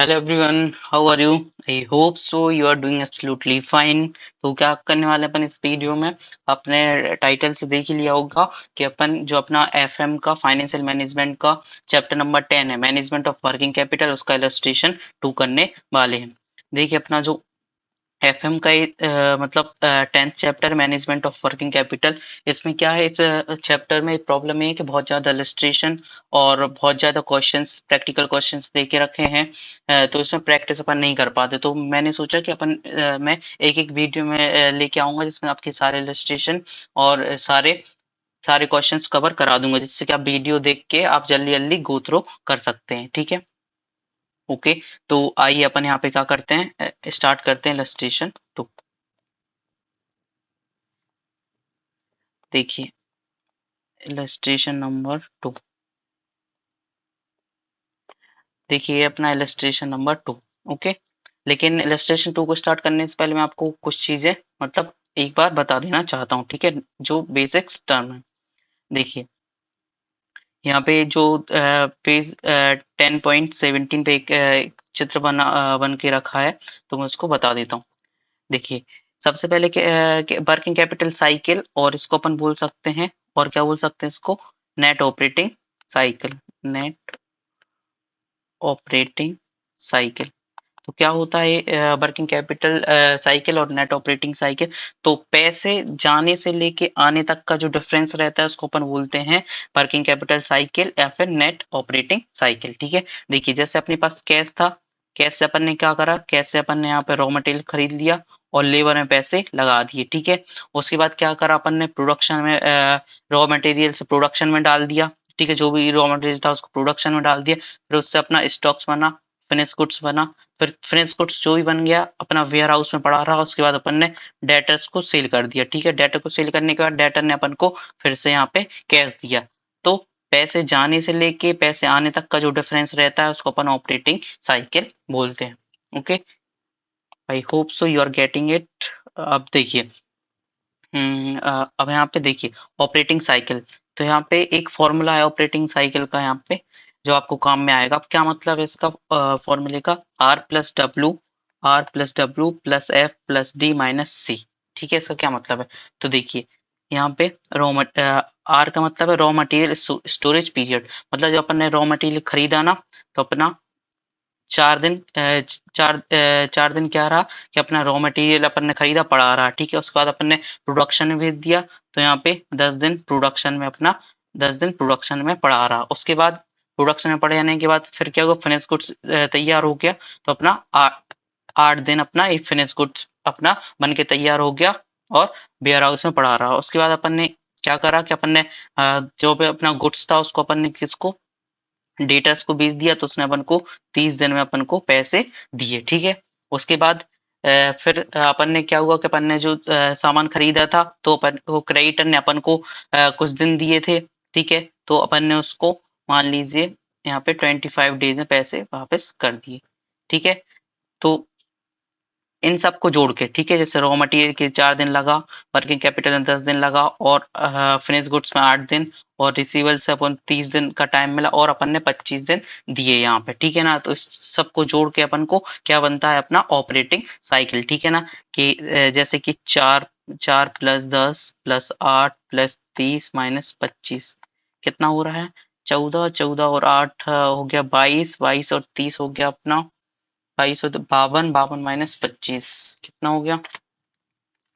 Hello everyone, how are you? I hope so you are doing absolutely fine. तो क्या करने वाले हैं अपन इस वीडियो में? आपने टाइटल से देख ही लिया होगा कि अपन जो अपना एफएम का फाइनेंशियल मैनेजमेंट का चैप्टर नंबर 10 है, मैनेजमेंट ऑफ वर्किंग कैपिटल, उसका इलस्ट्रेशन 2 करने वाले हैं। देखिए अपना जो एफएम का ये मतलब 10th chapter management of working capital, इसमें क्या है, इस चैप्टर में प्रॉब्लम ये है कि बहुत ज़्यादा इलस्ट्रेशन और बहुत ज़्यादा क्वेश्चंस, प्रैक्टिकल क्वेश्चंस दे के रखे हैं। तो इसमें प्रैक्टिस अपन नहीं कर पाते, तो मैंने सोचा कि मैं एक एक वीडियो में लेके आऊंगा जिसमें आपके सारे इलस्ट्रेशन और सारे सारे क्वेश्चंस कवर करा दूंगा, जिससे कि आप वीडियो देख के आप जल्दी जल्दी गो थ्रू कर सकते हैं। ठीक है, ओके। तो आइए अपन यहाँ पे क्या करते हैं, स्टार्ट करते हैं इलस्ट्रेशन। तो देखिए इलस्ट्रेशन नंबर 2। देखिए ये अपना इलस्ट्रेशन नंबर 2। ओके, लेकिन इलस्ट्रेशन 2 को स्टार्ट करने से पहले मैं आपको कुछ चीजें मतलब एक बार बता देना चाहता हूँ, ठीक है, जो बेसिक्स टर्म है। देखिए यहाँ पे जो पेज 10.17 पे एक चित्र बन के रखा है, तो मैं उसको बता देता हूँ। देखिए सबसे पहले वर्किंग कैपिटल साइकिल, और इसको अपन बोल सकते हैं, और क्या बोल सकते हैं इसको, net operating cycle. Net operating cycle. तो क्या होता है वर्किंग कैपिटल साइकिल और नेट ऑपरेटिंग साइकिल? तो पैसे जाने से लेके आने तक का जो डिफरेंस रहता है उसको अपन बोलते हैं वर्किंग कैपिटल साइकिल या फिर नेट ऑपरेटिंग साइकिल। ठीक है, देखिए जैसे अपने पास कैश था, कैश से अपन ने क्या करा, कैश से अपन ने यहाँ पे रॉ मटेरियल खरीद लिया और लेबर में पैसे लगा दिए। ठीक है, उसके बाद क्या करा अपन ने, प्रोडक्शन में रॉ मटेरियल से प्रोडक्शन में डाल दिया। ठीक है, जो भी रॉ मटेरियल था उसको प्रोडक्शन में डाल दिया, फिर उससे अपना स्टॉक्स बना, फिनिश गुड्स बना। फिर फिनिश गुड्स जो भी बन गया अपना वेयर हाउस में पड़ा रहा, उसके बाद अपन ने डेटर्स को सेल कर दिया। ठीक है, डेटर को सेल करने के बाद डेटर ने अपन को फिर से यहाँ पे कैश दिया। तो पैसे जाने से लेके पैसे आने तक का जो डिफरेंस रहता है उसको अपन ऑपरेटिंग साइकिल बोलते हैं। Okay, I hope so you are getting it. अब देखिए अब यहाँ पे देखिए ऑपरेटिंग साइकिल, तो यहाँ पे एक फॉर्मूला है ऑपरेटिंग साइकिल का यहाँ पे, जो आपको काम में आएगा। अब क्या मतलब है इसका फॉर्मूले का, R plus W plus F plus D minus C. ठीक है, इसका क्या मतलब है? तो देखिए यहाँ पे आर का मतलब है रॉ मटेरियल स्टोरेज पीरियड, मतलब जब अपन ने रॉ मटेरियल खरीदा ना, तो अपना 4 दिन 4 दिन क्या रहा कि अपना रॉ मटेरियल अपन ने खरीदा पड़ा रहा। ठीक है, उसके बाद अपन ने प्रोडक्शन में भेज दिया, तो यहाँ पे 10 दिन प्रोडक्शन में अपना 10 दिन प्रोडक्शन में पड़ा रहा। उसके बाद प्रोडक्शन में पड़े जाने के बाद फिर क्या हुआ, फिनिश गुड्स तैयार हो गया, तो अपना 8 दिन अपना एक फिनिश गुड्स अपना बन के तैयार हो गया और वेयर हाउस में पड़ा रहा। उसके बाद अपन ने क्या करा कि अपन ने जो भी अपना गुड्स था उसको अपन ने किसको, डेटर्स को बेच दिया, तो उसने अपन को 30 दिन में अपन को पैसे दिए। ठीक है, उसके बाद फिर अपन ने क्या हुआ कि अपन ने जो सामान खरीदा था, तो अपन को क्रेडिटर ने अपन को कुछ दिन दिए थे। ठीक है, तो अपन ने उसको मान लीजिए यहाँ पे 25 डेज में पैसे वापस कर दिए। ठीक है, तो इन सबको जोड़ के, ठीक है, जैसे रॉ मटेरियल के 4 दिन लगा, वर्किंग कैपिटल में 10 दिन लगा, और फिनिश गुड्स में 8 दिन, और रिसीवल से अपन 30 दिन का टाइम मिला, और अपन ने 25 दिन दिए यहाँ पे। ठीक है ना, तो इस सबको जोड़ के अपन को क्या बनता है, अपना ऑपरेटिंग साइकिल। ठीक है ना, कि जैसे कि 4 4 प्लस 10 प्लस 8 प्लस 30 माइनस 25 कितना हो रहा है, 14, 14 और 8 हो गया 22, 22 और 30 हो गया अपना 22, तो 52, 52 माइनस 25 कितना हो गया,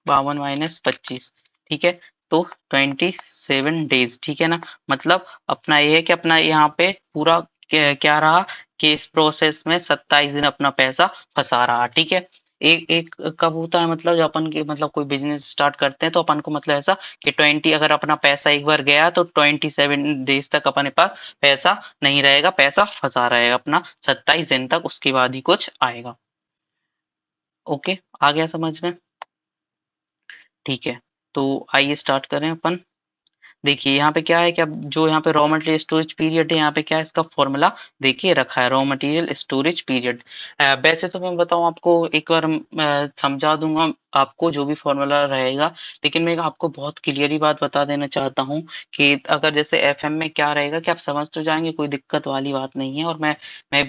52 माइनस 25। ठीक है, तो 27 डेज। ठीक है ना, मतलब अपना ये है कि अपना यहाँ पे पूरा क्या रहा कि इस प्रोसेस में 27 दिन अपना पैसा फंसा रहा। ठीक है, एक एक कब होता है, मतलब जब अपन के मतलब कोई बिजनेस स्टार्ट करते हैं, तो अपन को मतलब ऐसा कि 20, अगर अपना पैसा एक बार गया तो 27 डेज तक अपने पास पैसा नहीं रहेगा, पैसा फंसा रहेगा अपना 27 दिन तक, उसके बाद ही कुछ आएगा। ओके, आ गया समझ में? ठीक है, तो आइए स्टार्ट करें अपन। देखिए यहाँ पे क्या है कि अब जो यहाँ पे रॉ मटेरियल स्टोरेज पीरियड है, यहाँ पे क्या है इसका फॉर्मूला देखिए रखा है, रॉ मटेरियल स्टोरेज पीरियड। वैसे तो मैं बताऊँ आपको एक बार समझा दूंगा आपको जो भी फॉर्मूला रहेगा, लेकिन मैं आपको बहुत क्लियरली बात बता देना चाहता हूँ कि अगर जैसे एफएम में क्या रहेगा कि आप समझ तो जाएंगे, कोई दिक्कत वाली बात नहीं है, और मैं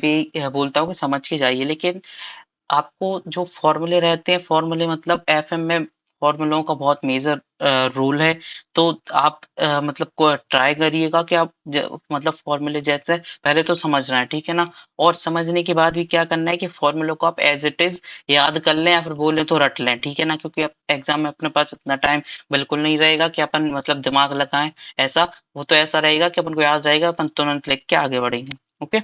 भी बोलता हूँ कि समझ के जाइए, लेकिन आपको जो फॉर्मूले रहते हैं, फॉर्मूले मतलब एफएम में फॉर्मूलों का बहुत मेजर रोल है। तो आप मतलब को ट्राई करिएगा कि आप मतलब फॉर्मूले जैसे पहले तो समझना है, ठीक है ना, और समझने के बाद भी क्या करना है कि फॉर्मूलों को आप एज इट इज याद कर लें या फिर बोले तो रट लें, ठीक है ना, क्योंकि एग्जाम में अपने पास इतना टाइम बिल्कुल नहीं रहेगा कि अपन मतलब दिमाग लगाएं। ऐसा वो तो ऐसा रहेगा कि अपन को याद रहेगा, अपन तुरंत लिख के आगे बढ़ेंगे। ओके,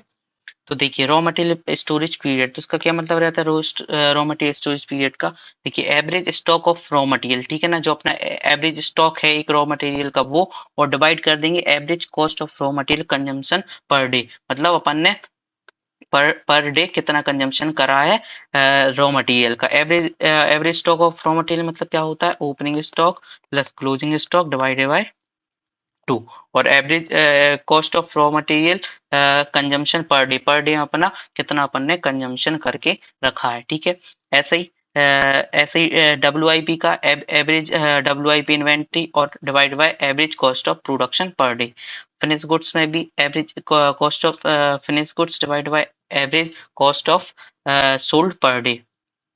तो देखिए रॉ मटेरियल स्टोरेज पीरियड, तो इसका क्या मतलब रहता है रॉ मटेरियल स्टोरेज पीरियड का। देखिए average stock of raw material, ठीक है ना, जो अपना एवरेज स्टॉक है एक रॉ मटेरियल का वो, और डिवाइड कर देंगे average cost of raw material consumption per day, मतलब अपन ने पर डे कितना कंजम्पशन करा है रॉ मटेरियल का। Average stock of raw material मतलब क्या होता है, opening stock plus closing stock divided by 2, और average cost of raw material consumption per day अपना कितना अपन ने कंजम्पशन करके रखा है, ठीक है। ऐसे ही डब्ल्यू आई पी का average W I P inventory और divide by average cost of production per day. Finish goods में भी average cost of finish goods divide by average cost of sold per day.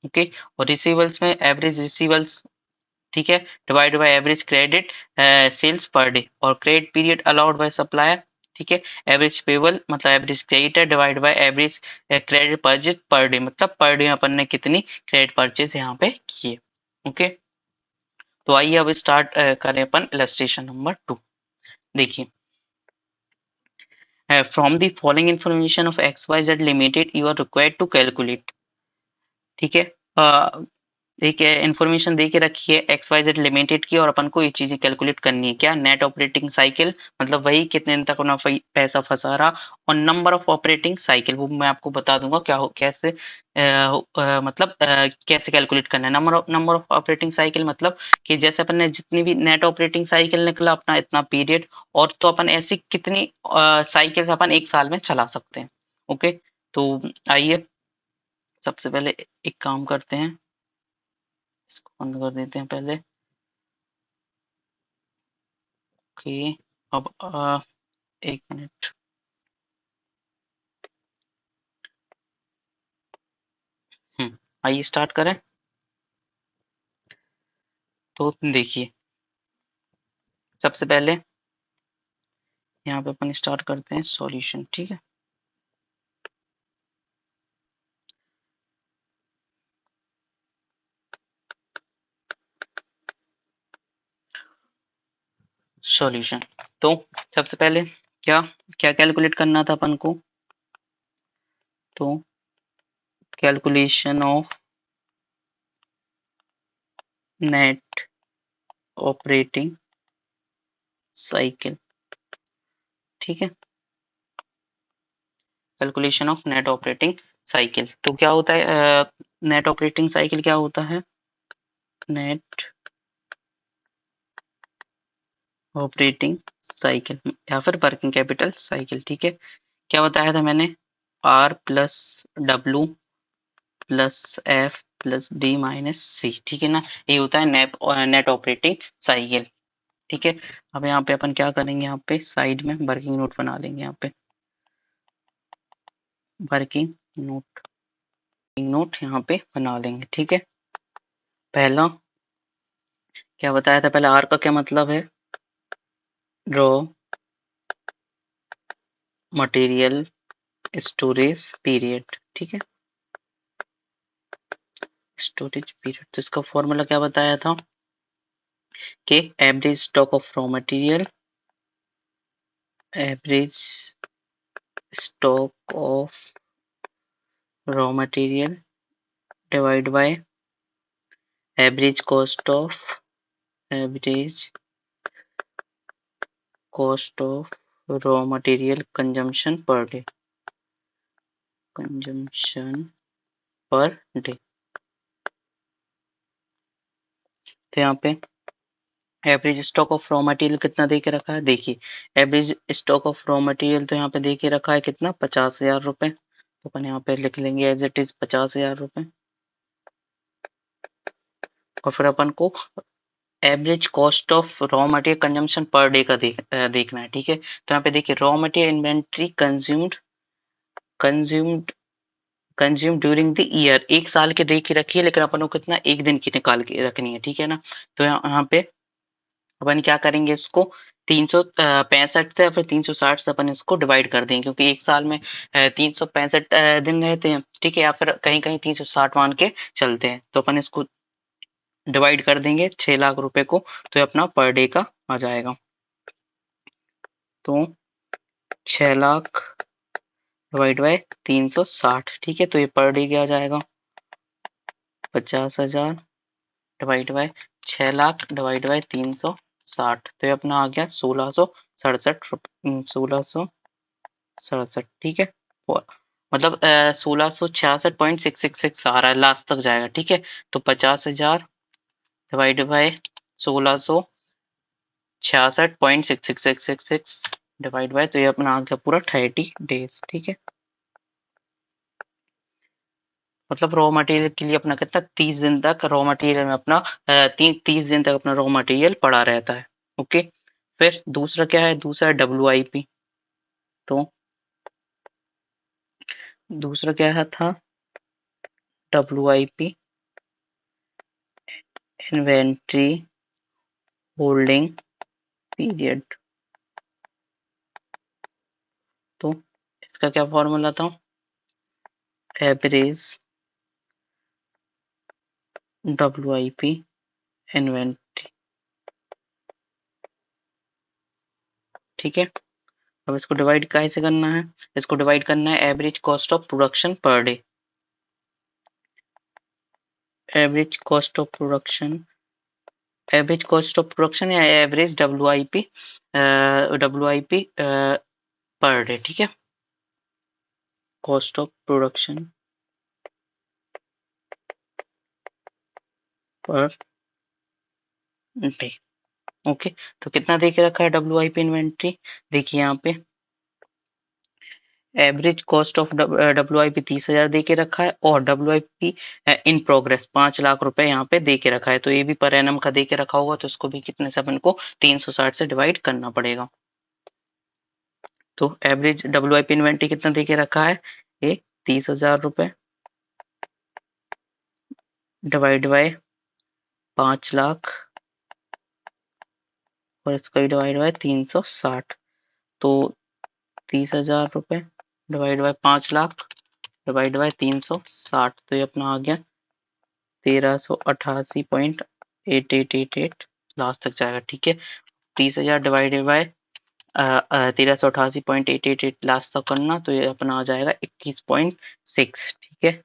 Okay, और receivables में average receivables, ठीक है, divide by average credit sales per day, और credit period allowed by supplier, ठीक है, average payable मतलब average creditor divide by average credit purchase per day, मतलब per day अपन ने कितनी क्रेडिट परचेज यहाँ पे किए। ओके, तो आइए अब स्टार्ट करें अपन इलस्ट्रेशन नंबर 2। देखिए from the following information of X Y Z limited you are required to calculate, ठीक है, एक इन्फॉर्मेशन दे के रखी है एक्स वाई जेड लिमिटेड की, और अपन को ये चीजें कैलकुलेट करनी है। क्या, नेट ऑपरेटिंग साइकिल मतलब वही कितने दिन तक उन्हें पैसा फंसा रहा, और नंबर ऑफ ऑपरेटिंग साइकिल वो मैं आपको बता दूंगा क्या हो कैसे मतलब कैसे कैलकुलेट करना है। नंबर ऑफ ऑपरेटिंग साइकिल मतलब कि जैसे अपन ने जितनी भी नेट ऑपरेटिंग साइकिल निकला अपना इतना पीरियड, और तो अपन ऐसी कितनी साइकिल अपन एक साल में चला सकते हैं। ओके, तो आइए सबसे पहले एक काम करते हैं, इसको बंद कर देते हैं पहले। ओके, अब एक मिनट। आइए स्टार्ट करें। तो देखिए सबसे पहले यहाँ पे अपन स्टार्ट करते हैं सॉल्यूशन, ठीक है। सॉल्यूशन, तो सबसे पहले क्या क्या कैलकुलेट करना था अपन को, तो calculation of net operating cycle, ठीक है, calculation of net operating cycle. तो क्या होता है नेट ऑपरेटिंग साइकिल क्या होता है, नेट ऑपरेटिंग साइकिल या फिर वर्किंग कैपिटल साइकिल, ठीक है। क्या बताया था मैंने, R plus W plus F plus D minus C, ठीक है ना, ये होता है नेट ऑपरेटिंग साइकिल, ठीक है। अब यहाँ पे अपन क्या करेंगे, यहाँ पे साइड में वर्किंग नोट बना लेंगे, यहाँ पे वर्किंग नोट नोट यहाँ पे बना लेंगे, ठीक है। पहला क्या बताया था, पहले आर का क्या मतलब है, रॉ मटेरियल स्टोरेज पीरियड, ठीक है, स्टोरेज पीरियड। तो इसका फॉर्मूला क्या बताया था कि average stock of raw material, average stock of raw material divide by average cost of average cost of raw material consumption per day, consumption per day. तो यहाँ पे average stock of raw material कितना दे के रखा है, देखिए average stock of raw material तो यहाँ पे दे के रखा है कितना, 50,000 रुपये। तो अपन यहाँ पे लिख लेंगे एज इट इज 50,000 रुपये। और फिर अपन को average cost of raw material consumption per day का देखना है, ठीक है। तो यहाँ पे देखिए raw material inventory consumed consume during the year, एक साल के दे के रखी है, लेकिन अपन को कितना, एक दिन की निकाल के रखनी है, ठीक है ना। तो यहाँ पे अपन क्या करेंगे, इसको 365 से या फिर 360 से अपन इसको डिवाइड कर देंगे, क्योंकि एक साल में 365 दिन रहते हैं, ठीक है, या फिर कहीं कहीं 360 मान के चलते हैं। तो अपन इसको डिवाइड कर देंगे 6 लाख रुपए को, तो ये अपना पर डे का आ जाएगा। तो 6 लाख डिवाइड बाय 360, ठीक है। तो ये पर डे क्या आ जाएगा, 50,000 divide by 6 lakh divide by 360, तो ये अपना आ गया 1667, ठीक है। मतलब 1666.666 आ रहा है, लास्ट तक जाएगा, ठीक है। तो 50,000 डिवाइड बाय 1666.66666 डिवाइड बाय, तो ये अपना आ गया पूरा 30 डेज, ठीक है। मतलब रॉ मटेरियल के लिए अपना कितना, 30 दिन तक रॉ मटेरियल में अपना 30 दिन तक अपना रॉ मटेरियल पड़ा रहता है। ओके। फिर दूसरा क्या है, दूसरा WIP। तो दूसरा क्या है था, WIP इन्वेंट्री होल्डिंग पीरियड। तो इसका क्या फॉर्मूला था, एवरेज WIP इन्वेंट्री, ठीक है। अब इसको डिवाइड कैसे करना है, इसको डिवाइड करना है average cost of production per day. Average cost of production, average cost of production या एवरेज WIP पर डे, ठीक है। Cost of production per day. Okay. तो कितना दे के रखा है WIP इन्वेंट्री, देखिए यहाँ पे एवरेज कॉस्ट ऑफ WIP 30,000 दे के रखा है, और WIP इन प्रोग्रेस 5 लाख रुपए यहाँ पे दे के रखा है। तो ये भी पर एनम का दे के रखा होगा, तो इसको भी कितने से अपन को 360 से डिवाइड करना पड़ेगा। तो एवरेज WIP इन्वेंट्री कितना दे के रखा है, ये 30,000 रुपए डिवाइड बाय 5 लाख, और इसका भी डिवाइड बाय 360। तो 30,000 रुपए divide by 5 lakh divide by 360, तो ये अपना आ गया 1388.8888 लास्ट तक जाएगा, ठीक है। 30,000 डिवाइडेड बाय 1388.888 लास्ट तक करना, तो ये अपना आ जाएगा 21.6, ठीक है,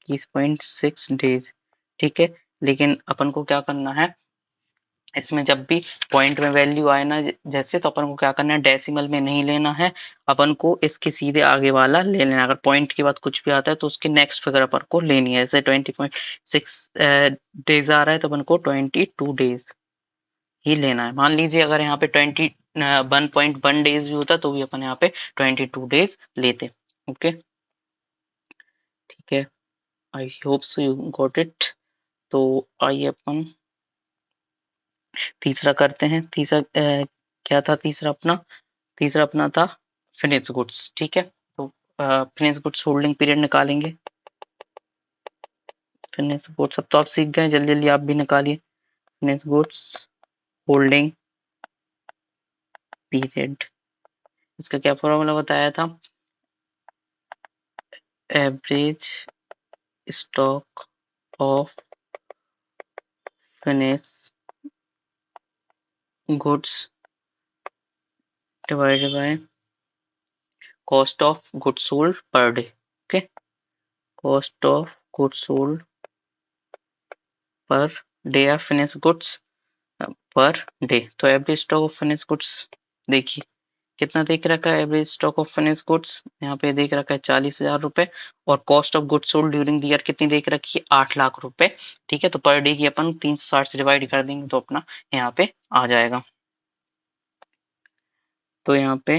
21.6 डेज, ठीक है। लेकिन अपन को क्या करना है, इसमें जब भी पॉइंट में वैल्यू आए ना, जैसे, तो अपन को क्या करना है, डेसिमल में नहीं लेना है, अपन को इसके सीधे आगे वाला ले लेना है। अगर पॉइंट के बाद कुछ भी आता है तो उसकी नेक्स्ट फिगर अपन को लेनी है। जैसे 20.6 डेज आ रहा है, तो अपन को 22 डेज ही लेना है। मान लीजिए अगर यहाँ पे 1.1 डेज भी होता, तो भी अपन यहाँ पे 22 डेज लेते। ओके, ठीक है। आई hope so you got it. तो आइए अपन तीसरा करते हैं। तीसरा क्या था, तीसरा अपना था फिनिश गुड्स, ठीक है। तो फिनिश गुड्स होल्डिंग पीरियड निकालेंगे। फिनिश गुड्स अब तो आप सीख गए, जल्दी जल्दी आप भी निकालिए। फिनिश गुड्स होल्डिंग पीरियड, इसका क्या फॉर्मूला बताया था, average stock of finish goods divided by cost of goods sold per day. Okay, cost of goods sold per day या फिनिश गुड्स पर डे। तो average stock of finish goods देखिए कितना देख रखा है average stock of finish goods, यहाँ पे देख रखा है 40,000 रुपए। और cost of goods sold during the year कितनी देख रखी है, 8 लाख रुपए। ठीक है, तो पर डे की अपन 360 से डिवाइड कर देंगे तो अपना यहाँ पे आ जाएगा। तो यहाँ पे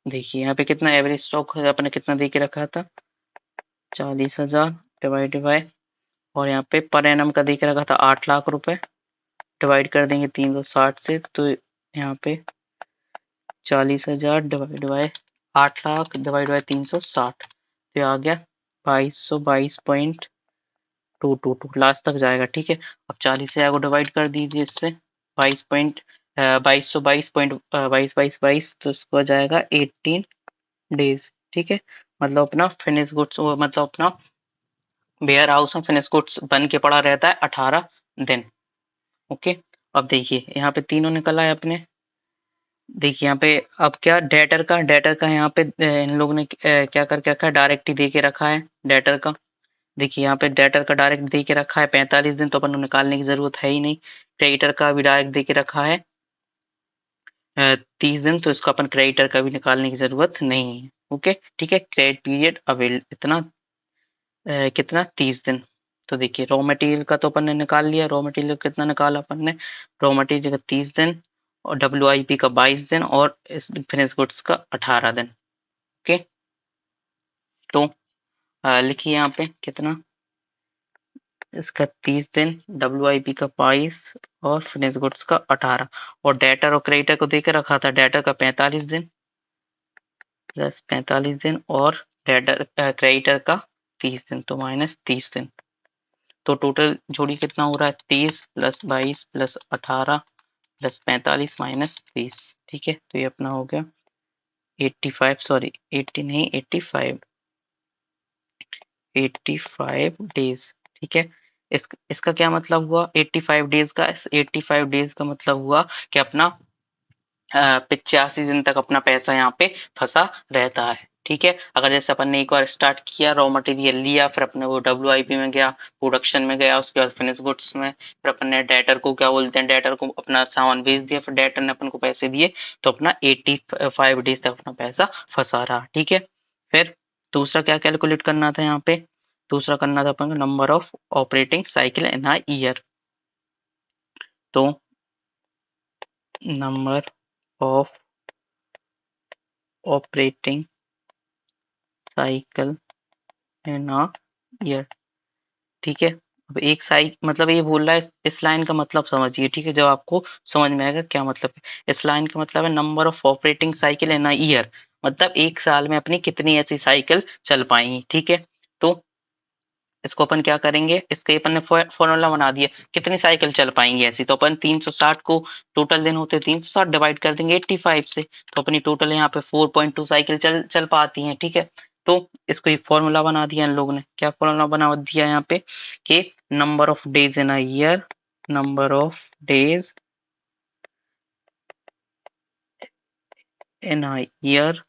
देखिए, यहाँ पे कितना एवरेज स्टॉक अपने कितना दे के रखा था, 40,000 डिवाइड बाय, और यहाँ पे पर एनम का दे के रखा था 8 लाख रुपए, डिवाइड कर देंगे 360 से, तो यहाँ पे 40,000 divide by 8 lakh divide by 360, तो ये आ गया 2222.222 लास्ट तक जाएगा। ठीक है, अब 40 से को डिवाइड कर दीजिए इससे, 22 पॉइंट 2222.22 तो इसको आ जाएगा 18 डेज। ठीक है, मतलब अपना फिनिश गुड्स, मतलब अपना वेयर हाउस में फिनिश गुड्स बन के पड़ा रहता है 18 दिन। ओके, अब देखिए यहाँ पे तीनों निकला है अपने। देखिए यहाँ पे अब क्या डेटर का यहाँ पे इन लोगों ने क्या करके रखा है, डायरेक्ट ही दे के रखा है डेटर का। देखिए यहाँ पे डेटर का डायरेक्ट दे के रखा है 45 दिन, तो अपन को निकालने की जरूरत है ही नहीं। क्रेडिटर का भी डायरेक्ट दे के रखा है 30 दिन, तो इसको अपन क्रेडिटर का भी निकालने की जरूरत नहीं है। ओके, ठीक है, क्रेडिट पीरियड अवेल इतना कितना 30 दिन। तो देखिए रॉ मटेरियल का तो अपन ने निकाल लिया, रॉ मटेरियल कितना निकाला अपन ने, रॉ मटेरियल का 30 दिन और डब्ल्यूआईपी का 22 दिन और इस फिनिश गुड्स का 18 दिन। ओके, तो लिखिए यहाँ पे कितना, इसका 30 दिन, डब्ल्यूआईपी का 22 और फिनिश गुड्स का 18, और डेटर और क्रेडिटर को देके रखा था, डेटर का 45 दिन प्लस 45 दिन और डेटर क्रेडिटर का 30 दिन, तो माइनस 30 दिन। तो टोटल जोड़ी कितना हो रहा है, 30 प्लस 22 प्लस 18 प्लस 45 माइनस 30। ठीक है, तो ये अपना हो गया 85, सॉरी 80 नहीं 85 डेज। ठीक है, इसका क्या मतलब हुआ 85 डेज का, 85 डेज का मतलब हुआ कि अपना 85 दिन तक अपना पैसा यहाँ पे फंसा रहता है। ठीक है, अगर जैसे अपन ने एक बार स्टार्ट किया, रॉ मटेरियल लिया, फिर अपने वो डब्ल्यूआईपी में गया, प्रोडक्शन में गया, उसके बाद फिनिश गुड्स में, फिर अपन ने डेटर को क्या बोलते हैं, डेटर को अपना सामान बेच दिया, फिर डेटर ने अपन को पैसे दिए, तो अपना 85 डेज तक अपना पैसा फंसा रहा। ठीक है, फिर दूसरा क्या कैलकुलेट करना था यहाँ पे, दूसरा करना था अपन को number of operating cycle in a year. तो number of operating cycle in a year. ठीक है, अब एक साइक मतलब ये बोल रहा है, इस लाइन का मतलब समझिए। ठीक है, जब आपको समझ में आएगा क्या मतलब है, इस लाइन का मतलब है number of operating cycle in a year, मतलब एक साल में अपनी कितनी ऐसी साइकिल चल पाएंगी। ठीक है, तो इसको अपन क्या करेंगे, इसके अपन ने फॉर्मूला बना दिया कितनी साइकिल चल पाएंगी ऐसी, तो अपन 360 को, टोटल दिन होते 360 डिवाइड कर देंगे 85 से, तो अपनी टोटल यहाँ पे 4.2 साइकिल चल चल पाती हैं। ठीक है, तो इसको एक फॉर्मूला बना दिया इन लोगों ने, क्या फॉर्मूला बना दिया यहाँ पे कि number of days in a year, number of days in a year,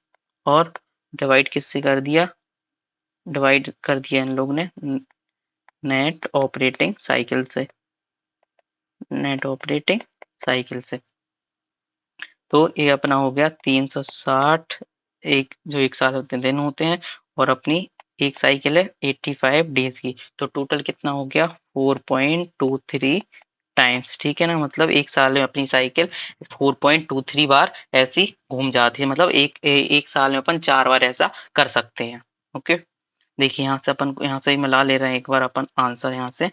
और डिवाइड किससे कर दिया, डिवाइड कर दिया इन लोगों ने नेट ऑपरेटिंग साइकिल से, नेट ऑपरेटिंग साइकिल से। तो ये अपना हो गया 360, एक जो एक साल होते हैं दिन होते हैं, और अपनी एक साइकिल है 85 डेज की, तो टोटल कितना हो गया 4.23 टाइम्स। ठीक है ना, मतलब एक साल में अपनी साइकिल 4.23 बार ऐसी घूम जाती है, मतलब एक साल में अपन 4 बार ऐसा कर सकते हैं। ओके, देखिए यहाँ से अपन यहाँ से ही मिला ले रहे हैं एक बार अपन आंसर यहाँ से।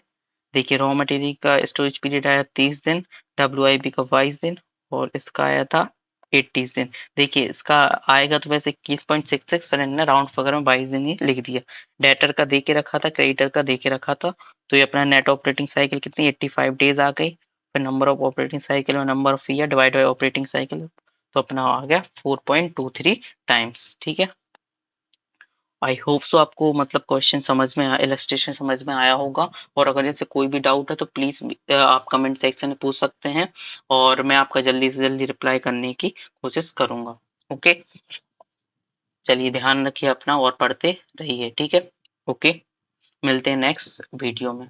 देखिए रॉ मटेरियल का स्टोरेज पीरियड आया 30 दिन, डब्ल्यूआईपी का 22 दिन, और इसका आया था 80 दिन। देखिए इसका आएगा तो वैसे 21.66, पर इन्होंने राउंड फिगर में 22 दिन ही लिख दिया। डेटर का दे के रखा था, क्रेडिटर का दे के रखा था, तो ये अपना नेट ऑपरेटिंग साइकिल कितनी 85 डेज आ गई। फिर नंबर ऑफ ऑपरेटिंग साइकिल और number of year divide by operating cycle, तो अपना आ गया 4.23 टाइम्स। ठीक है, आई होप सो आपको मतलब क्वेश्चन समझ में आया, इलस्ट्रेशन समझ में आया होगा। और अगर जैसे कोई भी डाउट है तो प्लीज़ आप कमेंट सेक्शन में पूछ सकते हैं, और मैं आपका जल्दी से जल्दी रिप्लाई करने की कोशिश करूंगा। ओके, चलिए ध्यान रखिए अपना और पढ़ते रहिए। ठीक है, ओके, मिलते हैं नेक्स्ट वीडियो में।